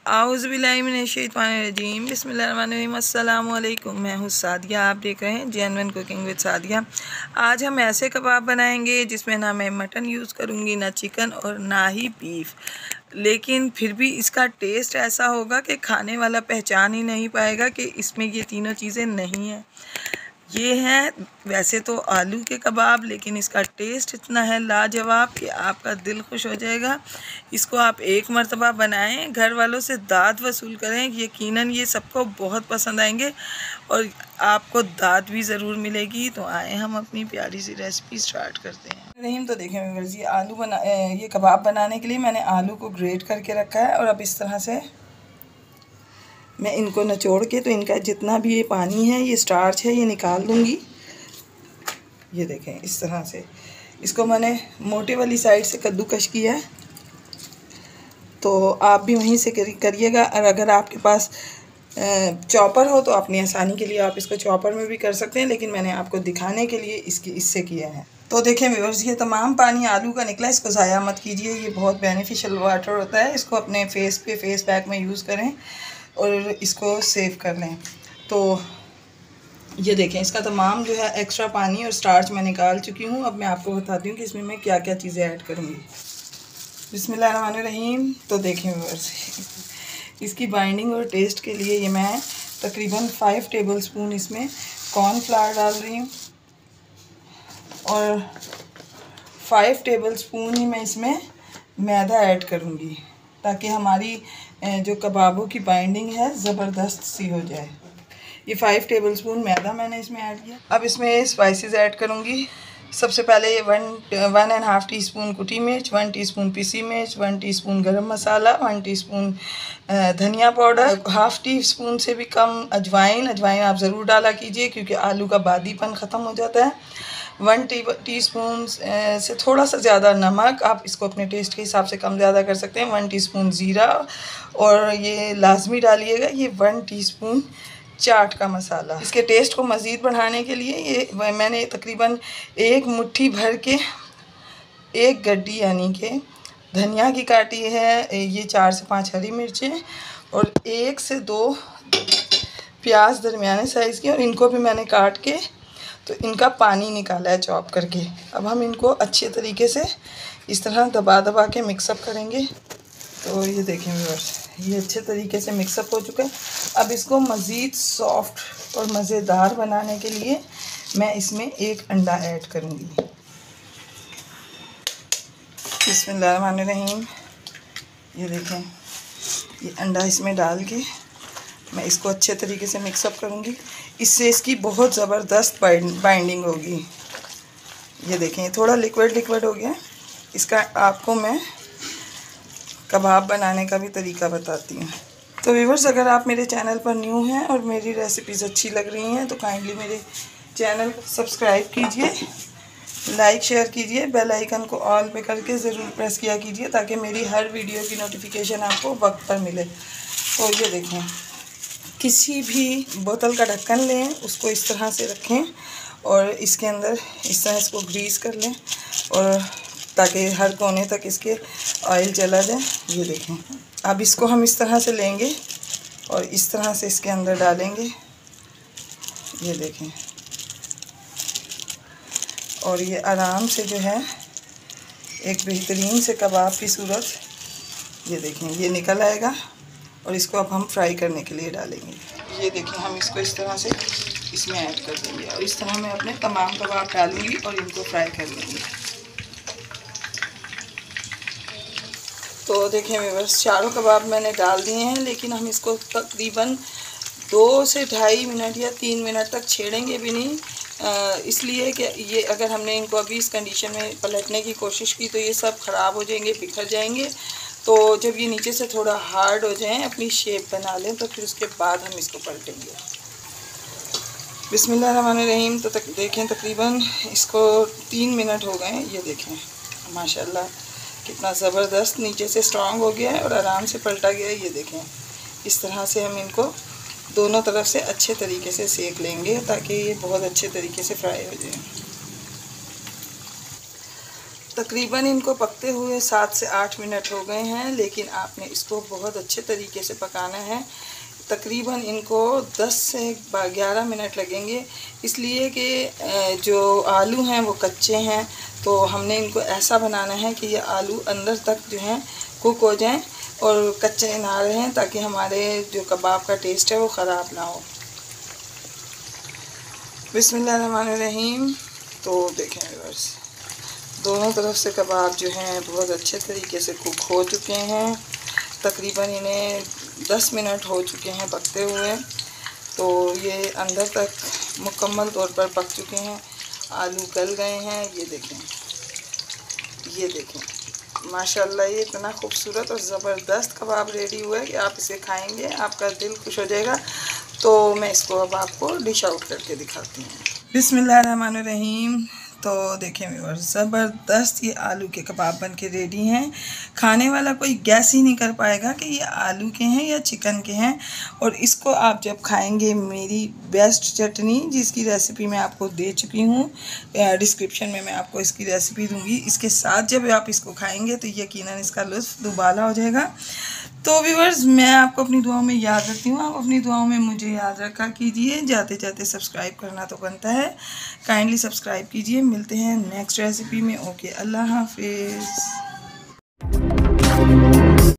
आऊज़ुबिल्लाहिमिनश्शैतानिर्रजीम बिस्मिल्लाहिर्रहमानिर्रहीम। अस्सलामु अलैकुम। मैं हूँ सादिया, आप देख रहे हैं जेन्युइन कुकिंग विद सादिया। आज हम ऐसे कबाब बनाएंगे जिसमें ना मैं मटन यूज़ करूँगी, ना चिकन और ना ही बीफ, लेकिन फिर भी इसका टेस्ट ऐसा होगा कि खाने वाला पहचान ही नहीं पाएगा कि इसमें ये तीनों चीज़ें नहीं हैं। ये हैं वैसे तो आलू के कबाब, लेकिन इसका टेस्ट इतना है लाजवाब कि आपका दिल खुश हो जाएगा। इसको आप एक मर्तबा बनाएं, घर वालों से दाद वसूल करें, यकीनन ये सबको बहुत पसंद आएंगे और आपको दाद भी ज़रूर मिलेगी। तो आए हम अपनी प्यारी सी रेसिपी स्टार्ट करते हैं। रहीम तो देखें व्यूअर्स, ये कबाब बनाने के लिए मैंने आलू को ग्रेट करके रखा है और अब इस तरह से मैं इनको निचोड़ के, तो इनका जितना भी ये पानी है, ये स्टार्च है, ये निकाल दूँगी। ये देखें इस तरह से इसको मैंने मोटे वाली साइड से कद्दूकश किया है, तो आप भी वहीं से करिएगा। और अगर आपके पास चॉपर हो तो अपनी आसानी के लिए आप इसको चॉपर में भी कर सकते हैं, लेकिन मैंने आपको दिखाने के लिए इससे किया है। तो देखें व्यूअर्स, ये तमाम पानी आलू का निकला, इसको ज़ाया मत कीजिए, ये बहुत बेनिफिशियल वाटर होता है। इसको अपने फेस पैक में यूज़ करें और इसको सेव कर लें। तो ये देखें इसका तमाम जो है एक्स्ट्रा पानी और स्टार्च मैं निकाल चुकी हूँ। अब मैं आपको बताती हूँ कि इसमें मैं क्या क्या चीज़ें ऐड करूँगी। बिस्मिल्लाहिर्रहमानिर्रहीम। तो देखें व्यूअर्स, इसकी बाइंडिंग और टेस्ट के लिए ये मैं तकरीबन 5 टेबलस्पून इसमें कॉर्नफ्लावर डाल रही हूँ और 5 टेबलस्पून ही मैं इसमें मैदा ऐड करूँगी, ताकि हमारी जो कबाबों की बाइंडिंग है ज़बरदस्त सी हो जाए। ये 5 टेबलस्पून मैदा मैंने इसमें ऐड किया। अब इसमें स्पाइसेस ऐड करूँगी। सबसे पहले 1.5 टीस्पून कुटी मिर्च, 1 टीस्पून पिसी मिर्च, 1 टीस्पून गरम मसाला, 1 टीस्पून धनिया पाउडर, हाफ़ टीस्पून से भी कम अजवाइन आप ज़रूर डाला कीजिए क्योंकि आलू का बादीपन ख़त्म हो जाता है। 1 टीस्पून से थोड़ा सा ज़्यादा नमक, आप इसको अपने टेस्ट के हिसाब से कम ज़्यादा कर सकते हैं। 1 टीस्पून ज़ीरा और ये लाजमी डालिएगा, ये 1 टीस्पून चाट का मसाला। इसके टेस्ट को मज़ीद बढ़ाने के लिए ये मैंने तकरीबन 1 मुट्ठी भर के 1 गड्डी यानी कि धनिया की काटी है, ये 4 से 5 हरी मिर्चें और 1 से 2 प्याज दरमियाने साइज़ की, और इनको भी मैंने काट के तो इनका पानी निकाला है चॉप करके। अब हम इनको अच्छे तरीके से इस तरह दबा के मिक्सअप करेंगे। तो ये देखें व्यूअर्स, ये अच्छे तरीके से मिक्सअप हो चुका है। अब इसको मज़ीद सॉफ्ट और मज़ेदार बनाने के लिए मैं इसमें 1 अंडा ऐड करूँगी। बिस्मिल्लाहिर्रहमानिर्रहीम। ये देखें, ये अंडा इसमें डाल के मैं इसको अच्छे तरीके से मिक्सअप करूँगी। इससे इसकी बहुत ज़बरदस्त बाइंडिंग होगी। ये देखें थोड़ा लिक्विड हो गया। इसका आपको मैं कबाब बनाने का भी तरीका बताती हूँ। तो व्यूअर्स, अगर आप मेरे चैनल पर न्यू हैं और मेरी रेसिपीज़ अच्छी लग रही हैं तो काइंडली मेरे चैनल को सब्सक्राइब कीजिए, लाइक शेयर कीजिए, बेल आइकन को ऑल पे करके ज़रूर प्रेस किया कीजिए ताकि मेरी हर वीडियो की नोटिफिकेशन आपको वक्त पर मिले। तो ये देखें, किसी भी बोतल का ढक्कन लें, उसको इस तरह से रखें और इसके अंदर इस तरह इसको ग्रीस कर लें और ताकि हर कोने तक इसके ऑयल चला जाए। ये देखें, अब इसको हम इस तरह से लेंगे और इस तरह से इसके अंदर डालेंगे। ये देखें, और ये आराम से जो है एक बेहतरीन से कबाब की सूरत, ये देखें, ये निकल आएगा और इसको अब हम फ्राई करने के लिए डालेंगे। ये देखें, हम इसको इस तरह से इसमें ऐड कर देंगे और इस तरह मैं अपने तमाम कबाब डालूँगी और इनको फ्राई कर लेंगे। तो देखें व्यूअर्स, चारों कबाब मैंने डाल दिए हैं, लेकिन हम इसको तकरीबन 2 से 2.5 मिनट या 3 मिनट तक छेड़ेंगे भी नहीं, इसलिए कि ये अगर हमने इनको अभी इस कंडीशन में पलटने की कोशिश की तो ये सब ख़राब हो जाएंगे, बिखर जाएंगे। तो जब ये नीचे से थोड़ा हार्ड हो जाएं, अपनी शेप बना लें, तो फिर उसके बाद हम इसको पलटेंगे। बिस्मिल्लाहिर्रहमानिर्रहीम। तो देखें तकरीबन इसको 3 मिनट हो गए। ये देखें माशाल्लाह कितना ज़बरदस्त नीचे से स्ट्रांग हो गया है और आराम से पलटा गया है। ये देखें, इस तरह से हम इनको दोनों तरफ से अच्छे तरीके से सेक लेंगे ताकि ये बहुत अच्छे तरीके से फ्राई हो जाए। तकरीबन इनको पकते हुए 7 से 8 मिनट हो गए हैं, लेकिन आपने इसको बहुत अच्छे तरीके से पकाना है। तकरीबन इनको 10 से 11 मिनट लगेंगे, इसलिए कि जो आलू हैं वो कच्चे हैं। तो हमने इनको ऐसा बनाना है कि ये आलू अंदर तक जो हैं कुक हो जाएं और कच्चे ना रहें, ताकि हमारे जो कबाब का टेस्ट है वो ख़राब ना हो। बिस्मिल्लाहिर्रहमानिर्रहीम। तो देखें व्यूअर्स, दोनों तरफ से कबाब जो हैं बहुत अच्छे तरीके से कुक हो चुके हैं। तकरीबन इन्हें 10 मिनट हो चुके हैं पकते हुए। तो ये अंदर तक मुकम्मल तौर पर पक चुके हैं, आलू गल गए हैं। ये देखें माशाल्लाह, ये इतना खूबसूरत और ज़बरदस्त कबाब रेडी हुआ है कि आप इसे खाएंगे आपका दिल खुश हो जाएगा। तो मैं इसको अब आपको डिश आउट करके दिखाती हूँ। बिस्मिल्लाहिर्रहमानिर्रहीम। तो देखें व्यूअर्स, ज़बरदस्त ये आलू के कबाब बन के रेडी हैं। खाने वाला कोई गैस ही नहीं कर पाएगा कि ये आलू के हैं या चिकन के हैं। और इसको आप जब खाएंगे, मेरी बेस्ट चटनी जिसकी रेसिपी मैं आपको दे चुकी हूँ, डिस्क्रिप्शन में मैं आपको इसकी रेसिपी दूँगी, इसके साथ जब आप इसको खाएँगे तो यकीनन इसका लुत्फ़ दुबाला हो जाएगा। तो व्यूअर्स, मैं आपको अपनी दुआओं में याद रखती हूँ, आप अपनी दुआओं में मुझे याद रखा कीजिए। जाते जाते सब्सक्राइब करना तो बनता है, काइंडली सब्सक्राइब कीजिए। मिलते हैं नेक्स्ट रेसिपी में। ओके, अल्लाह हाफिज़।